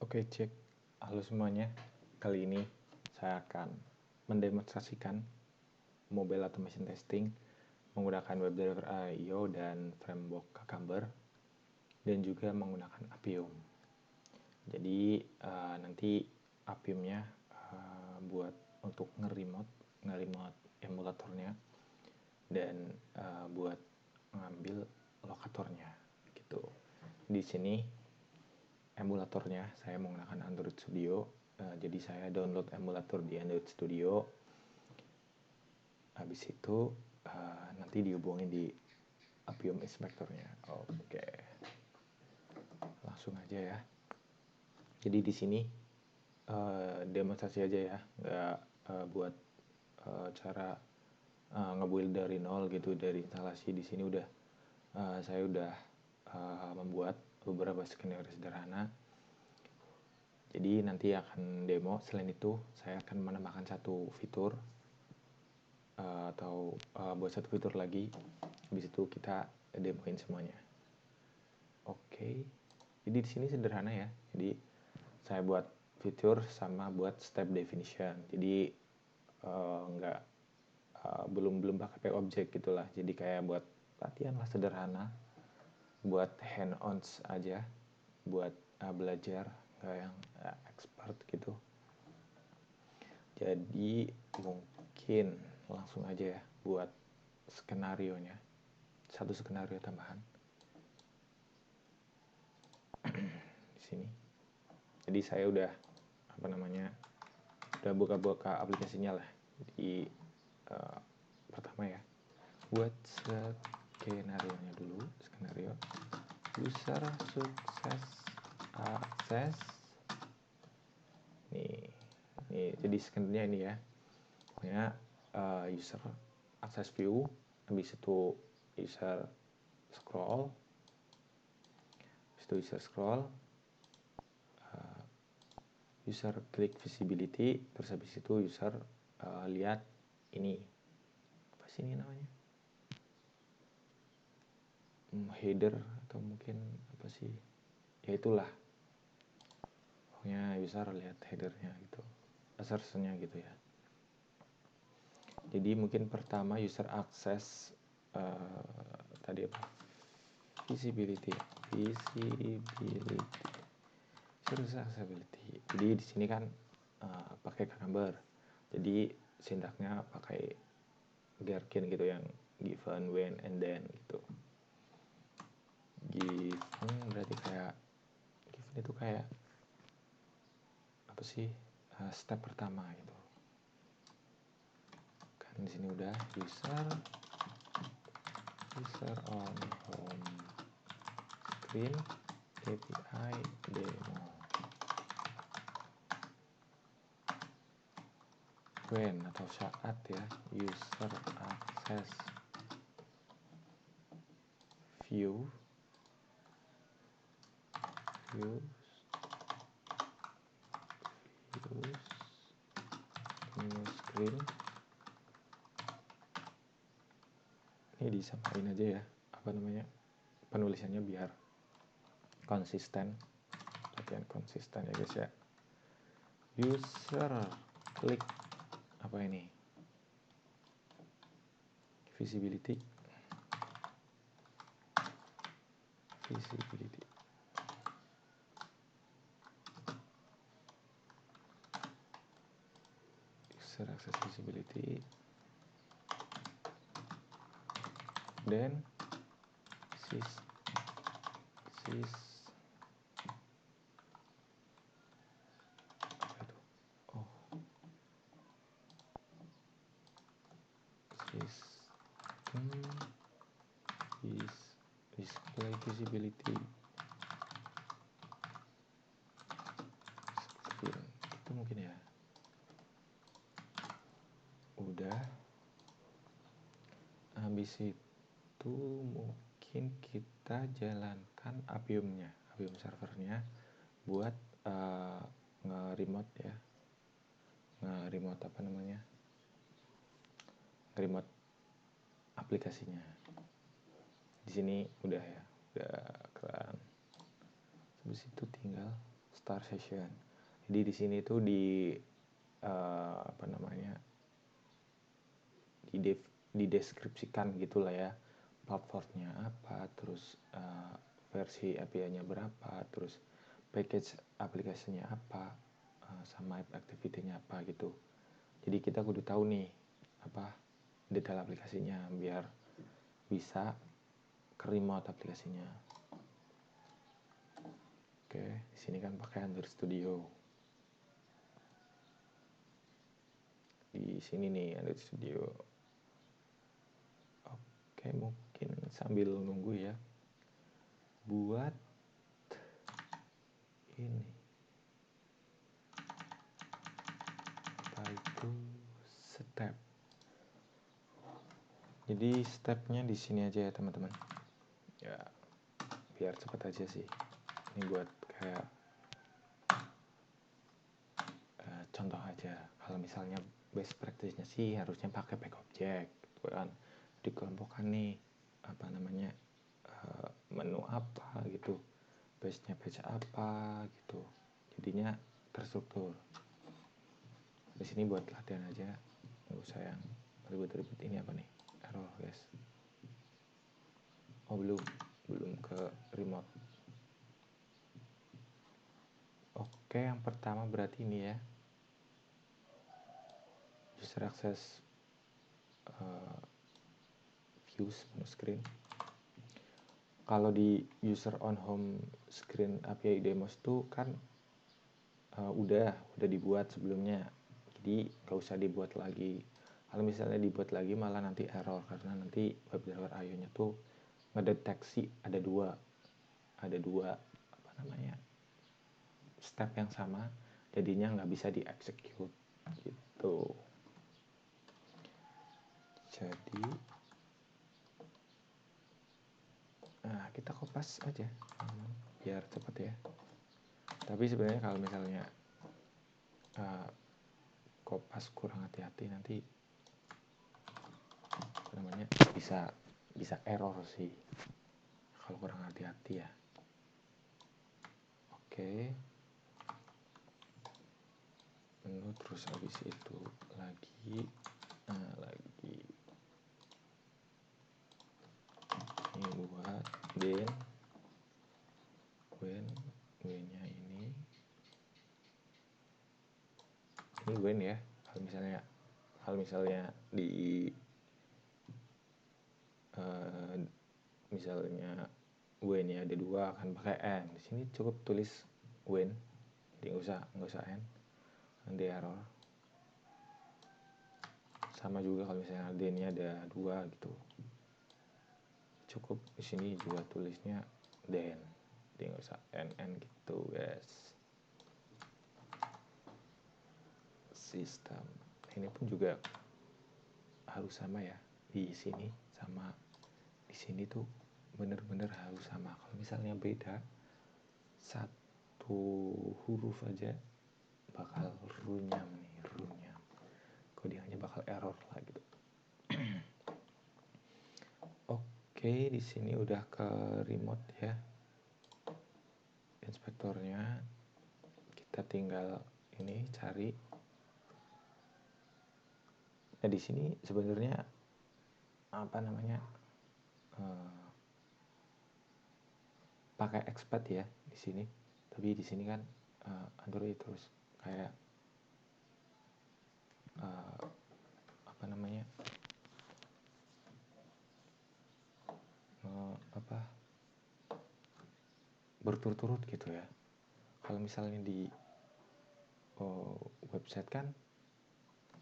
Oke, cek. Halo semuanya. Kali ini saya akan mendemonstrasikan mobile automation testing menggunakan WebDriver IO dan framework Cucumber dan juga menggunakan Appium. Jadi nanti Appiumnya buat untuk nge-remote emulatornya dan buat ngambil lokatornya gitu. Di sini emulatornya saya menggunakan Android Studio, jadi saya download emulator di Android Studio. Habis itu nanti dihubungin di Appium Inspector-nya. Oke, langsung aja ya. Jadi di sini demonstrasi aja ya, nggak buat cara nge-build dari nol gitu, dari instalasi. Di sini udah saya udah membuat beberapa skenario sederhana. Jadi nanti akan demo. Selain itu saya akan menambahkan satu fitur atau buat satu fitur lagi. Habis itu kita demoin semuanya. Oke. Jadi di sini sederhana ya. Jadi saya buat fitur sama buat step definition. Jadi belum pakai objek gitulah. Jadi kayak buat latihan lah, sederhana, buat hand-ons aja, buat belajar, nggak yang expert gitu. Jadi mungkin langsung aja ya buat skenarionya, satu skenario tambahan di sini. Jadi saya udah udah buka aplikasinya lah. Di pertama ya, buat skenario-nya dulu. Skenario user sukses akses. Nih jadi skenarionya ini ya, pokoknya user akses view, habis itu user scroll, user klik visibility, terus habis itu user lihat ini apa sih ini namanya, header atau mungkin apa sih ya, itulah pokoknya user lihat headernya gitu, assertionnya gitu ya. Jadi mungkin pertama user access tadi apa, visibility accessibility. Jadi di sini kan pakai Cucumber, jadi sindaknya pakai Gherkin gitu, yang given, when, and then gitu. Given berarti kayak given itu kayak apa sih, step pertama gitu kan. Di sini udah user on home screen API demo. When atau saat ya, user access view new screen. Ini disamain aja ya, apa namanya, penulisannya biar konsisten, latihan konsisten ya guys ya. User klik apa ini, visibility user access visibility, then display visibility screen. Itu mungkin ya. Udah. Habis itu mungkin kita jalankan Appium servernya buat nge-remote ya. Nge-remote apa namanya? Remote aplikasinya. Di sini udah ya, udah keren. Habis itu tinggal start session. Jadi di sini tuh dideskripsikan gitulah ya, platformnya apa, terus versi API-nya berapa, terus package aplikasinya apa, sama activity-nya apa gitu. Jadi kita kudu tahu nih apa detail aplikasinya biar bisa ke remote aplikasinya. Oke, di sini kan pakai Android Studio. Di sini nih Android Studio. Oke, mungkin sambil nunggu ya, buat ini apa itu step. Jadi stepnya di sini aja ya teman-teman. Ya, biar cepat aja sih. Ini buat kayak contoh aja. Kalau misalnya best practice-nya sih harusnya pakai back object, gitu kan. Dikelompokkan nih apa namanya menu apa gitu, base-nya page apa gitu. Jadinya terstruktur. Di sini buat latihan aja, nggak usah yang ribet-ribet. Ini apa nih? Error guys. Oh belum ke remote. Oke, yang pertama berarti ini ya, user access views menu screen. Kalau di user on home screen API demos tuh kan udah dibuat sebelumnya, jadi nggak usah dibuat lagi. Kalau misalnya dibuat lagi malah nanti error, karena nanti WebDriver IO-nya tuh ngedeteksi ada dua apa namanya step yang sama, jadinya nggak bisa di-execute gitu. Jadi kita kopas aja biar cepet ya. Tapi sebenarnya kalau misalnya kopas kurang hati-hati nanti apa namanya bisa error sih kalau kurang hati-hati ya. Oke, menu terus habis itu lagi ini buat when nya ini when ya. Kalau misalnya di misalnya when-nya ada dua kan pakai n, di sini cukup tulis when, jadi nggak usah n, nanti error. Sama juga kalau misalnya d-nya ada dua gitu, cukup di sini juga tulisnya then, jadi nggak usah n gitu guys. Sistem ini pun juga harus sama ya, di sini sama di sini tuh bener-bener harus sama. Kalau misalnya beda satu huruf aja bakal runyam kodenya, bakal error lah gitu. Oke, di sini udah ke remote ya inspektornya, kita tinggal ini cari. Nah di sini sebenarnya apa namanya pakai expat ya di sini, tapi di sini kan Android terus kayak apa namanya berturut-turut gitu ya. Kalau misalnya di website kan,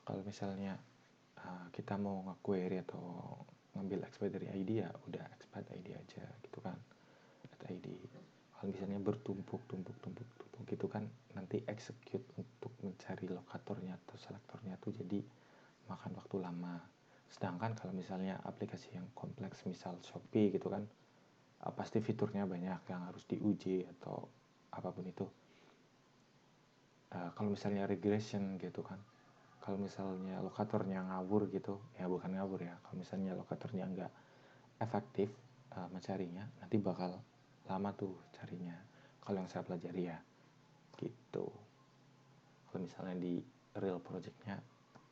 kalau misalnya kita mau nge-query atau ngambil expat dari ID ya udah expat ID aja gitu kan, ID. Kalau misalnya bertumpuk gitu kan, nanti execute untuk mencari lokatornya atau selektornya tuh jadi makan waktu lama. Sedangkan kalau misalnya aplikasi yang kompleks, misal Shopee gitu kan, pasti fiturnya banyak yang harus diuji atau apapun itu. Kalau misalnya regression gitu kan, kalau misalnya lokatornya ngawur gitu, ya bukan ngawur ya, kalau misalnya lokatornya nggak efektif mencarinya, nanti bakal lama tuh carinya. Kalau yang saya pelajari ya gitu. Kalau misalnya di real projectnya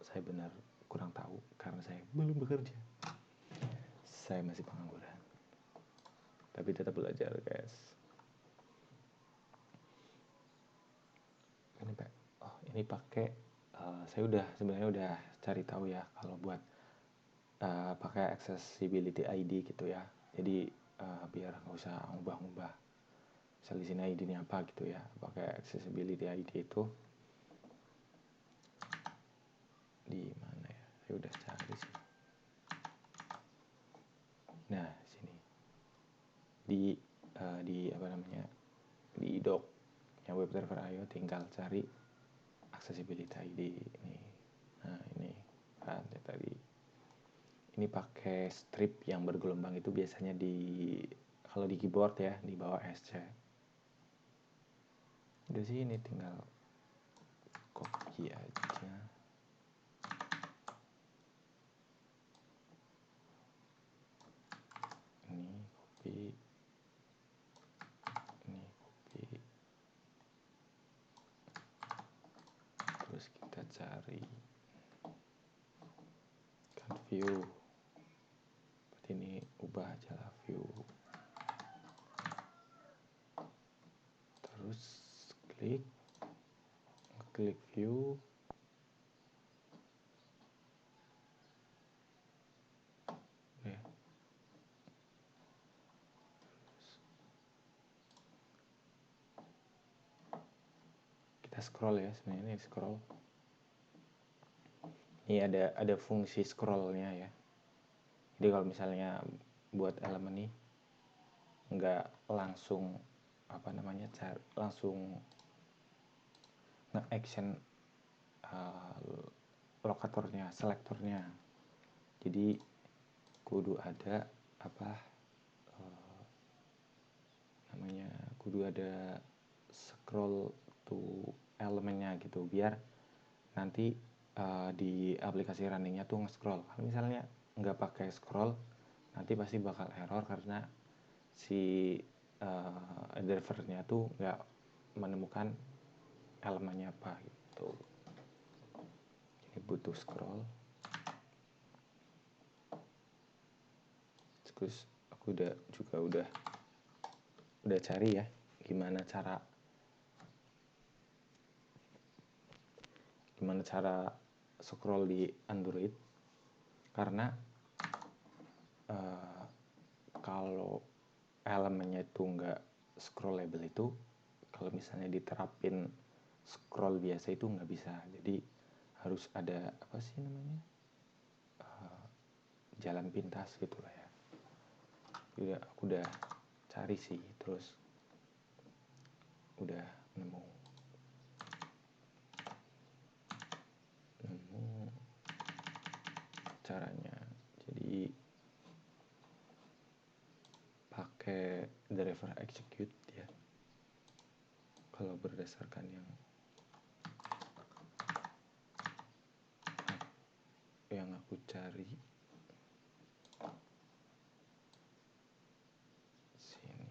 saya benar kurang tahu karena saya belum bekerja, saya masih pengangguran, tapi tetap belajar guys. Ini Pak, ini pakai saya sebenarnya udah cari tahu ya kalau buat pakai accessibility ID gitu ya. Jadi biar nggak usah ngubah-ngubah. Misal di sini ID-nya apa gitu ya. Pakai accessibility ID itu di mana ya? Saya udah cari sih. Nah, sini. Di apa namanya? Di doc yang web server IO tinggal cari accessibility ID ini. Nah, ini kan tadi ini pakai strip yang bergelombang itu biasanya kalau di keyboard ya di bawah SC. Udah sih ini tinggal copy aja. Ini copy. Terus kita cari kan view. Berarti ini ubah aja lah view. Terus klik view. Ya. Kita scroll ya, sebenarnya ini scroll. Ini ada fungsi scrollnya ya. Jadi kalau misalnya buat elemen ini nggak langsung langsung nge-action lokatornya, selektornya. Jadi kudu ada kudu ada scroll to elemennya gitu biar nanti di aplikasi runningnya tuh nge-scroll. Kalau misalnya nggak pakai scroll nanti pasti bakal error karena si drivernya tuh nggak menemukan elemennya apa gitu. Ini butuh scroll. Terus aku udah cari ya gimana cara scroll di Android karena kalau elemennya itu nggak scrollable itu kalau misalnya diterapin scroll biasa itu nggak bisa. Jadi harus ada apa sih namanya jalan pintas gitu lah ya. Aku udah cari sih, terus udah nemu caranya. Jadi pakai driver execute ya kalau berdasarkan yang aku cari. Sini.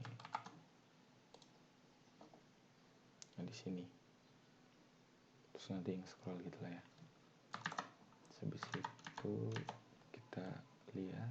Nah di sini terus nanti yang scroll gitu lah ya. Habis itu kita lihat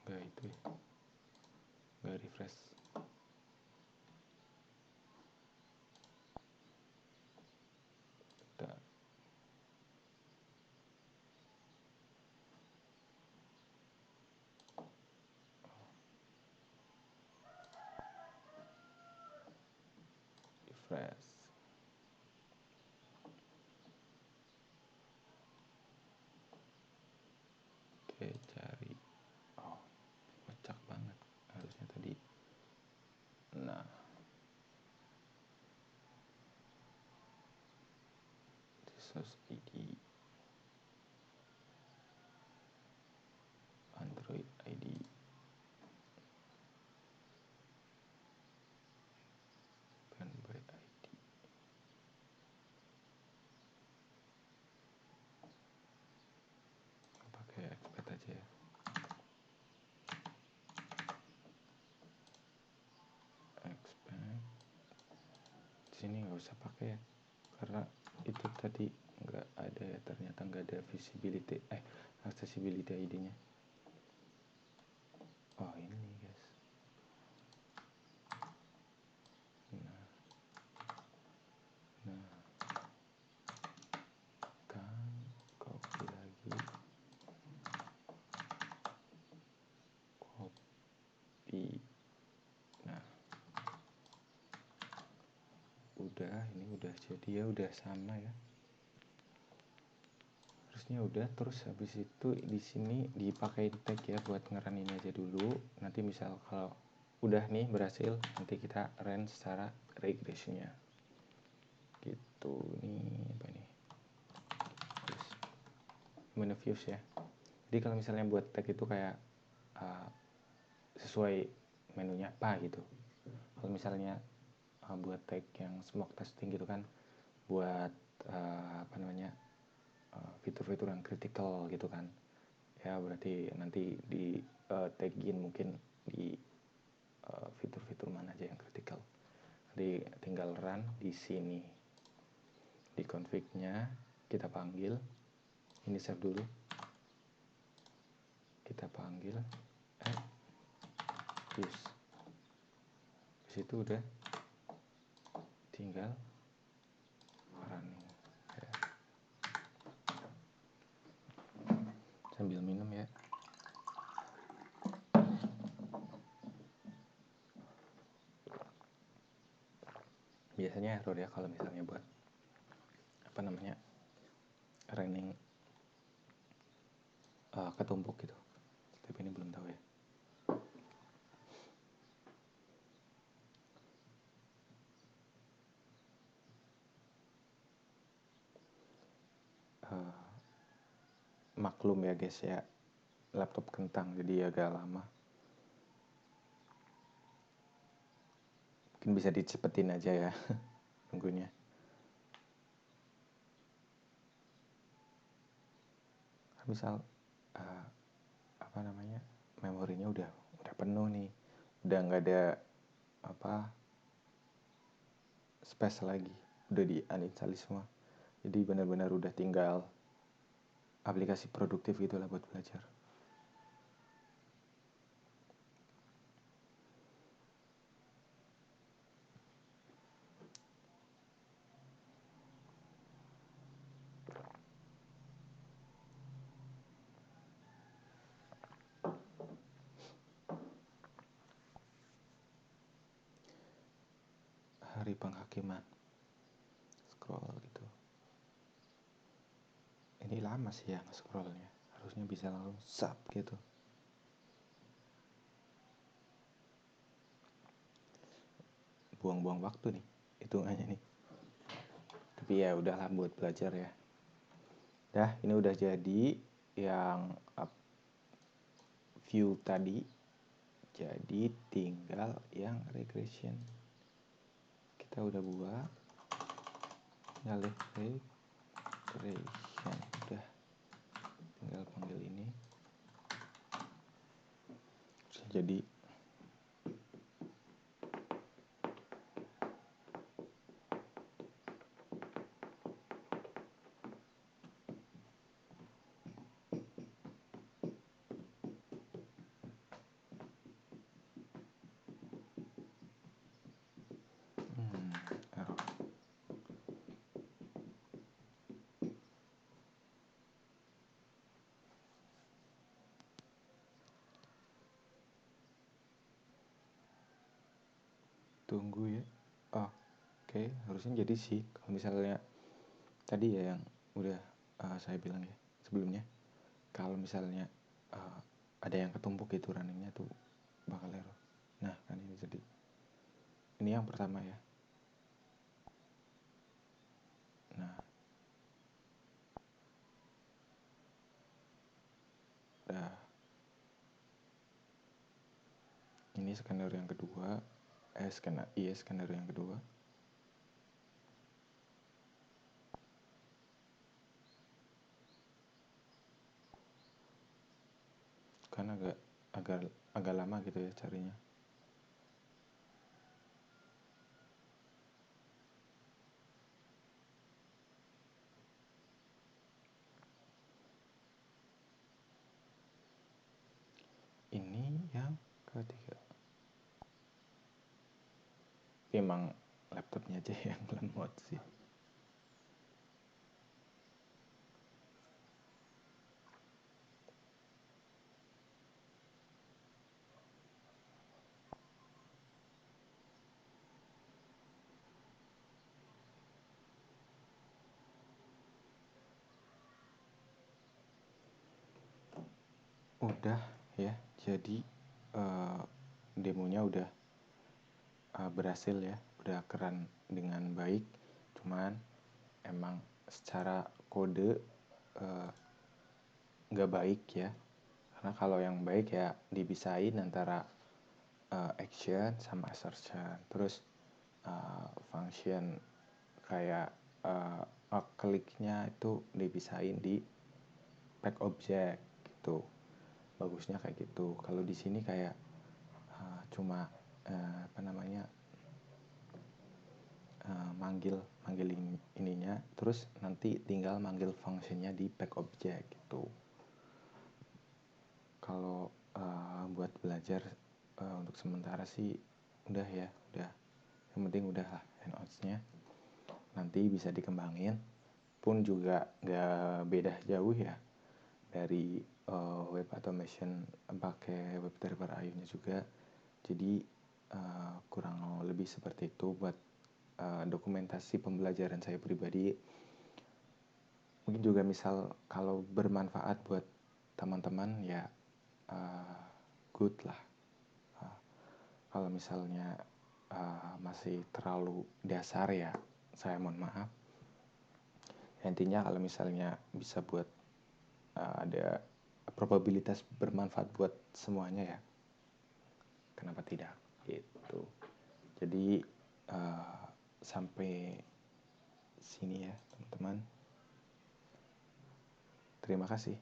nggak itu ya, nggak refresh. Udah. Refresh. Oke, cari. Oh, kocak banget. Harusnya tadi. Nah. Resource ID. Android ID. Android ID. Pakai expert aja ya. Expert. Sini nggak usah pakai ya, karena itu tadi nggak ada ya, ternyata nggak ada visibility accessibility ID-nya. Oh ini guys. Nah kan copy lagi, copy. Nah udah, ini udah jadi ya, udah sama ya. Harusnya udah. Terus habis itu di sini dipakai tag ya buat ngeran ini aja dulu. Nanti misal kalau udah nih berhasil, nanti kita run secara regressionnya. Gitu nih, apa nih? Mana views ya. Jadi kalau misalnya buat tag itu kayak sesuai menunya apa gitu. Kalau misalnya buat tag yang smoke testing gitu kan, buat apa namanya, fitur-fitur yang critical gitu kan ya, berarti nanti di tagin mungkin di fitur-fitur mana aja yang critical. Nanti tinggal run di sini, di config-nya kita panggil ini, save dulu, kita panggil use. Disitu udah tinggal running ya. Sambil minum ya. Biasanya error ya kalau misalnya buat apa namanya, running ketumpuk gitu, tapi ini belum tahu ya. Maklum ya guys ya, laptop kentang jadi agak lama. Mungkin bisa dicepetin aja ya nunggunya. Misal apa namanya, memorinya udah penuh nih, udah nggak ada apa space lagi, udah di uninstall semua, jadi benar-benar udah tinggal aplikasi produktif gitulah buat belajar. Hari penghakiman, scroll gitu. Ini lama sih ya scrollnya, harusnya bisa langsung sub gitu. Buang-buang waktu nih hitungannya nih, tapi ya udahlah buat belajar ya. Dah, ini udah jadi yang view tadi, jadi tinggal yang regression kita udah buat, tinggal regression, udah tinggal panggil ini. Jadi tunggu ya. Oke, harusnya jadi sih. Kalau misalnya tadi ya yang udah saya bilang ya sebelumnya, kalau misalnya ada yang ketumpuk itu runningnya tuh bakal error. Nah kan ini jadi, ini yang pertama ya. Nah udah ini skenario yang kedua. Skenario yang kedua. Karena agak lama gitu ya carinya. Ini yang ketiga. Emang laptopnya aja yang lemot sih. Udah ya, jadi demonya udah berhasil ya, udah keren dengan baik. Cuman emang secara kode nggak baik ya, karena kalau yang baik ya dipisahin antara action sama assertion. Terus function kayak kliknya itu dipisahin di pack object gitu. Bagusnya kayak gitu. Kalau di sini kayak cuma manggil ininya, terus nanti tinggal manggil functionnya di pack object gitu. Kalau buat belajar untuk sementara sih udah ya, udah. Yang penting udah lah handouts-nya. Nanti bisa dikembangin. Pun juga nggak beda jauh ya dari web automation pakai WebDriver IO-nya juga. Jadi kurang lebih seperti itu buat dokumentasi pembelajaran saya pribadi. Mungkin juga misal kalau bermanfaat buat teman-teman ya good lah. Kalau misalnya masih terlalu dasar ya saya mohon maaf. Intinya kalau misalnya bisa buat ada probabilitas bermanfaat buat semuanya ya, kenapa tidak gitu. Jadi sampai sini ya teman-teman. Terima kasih.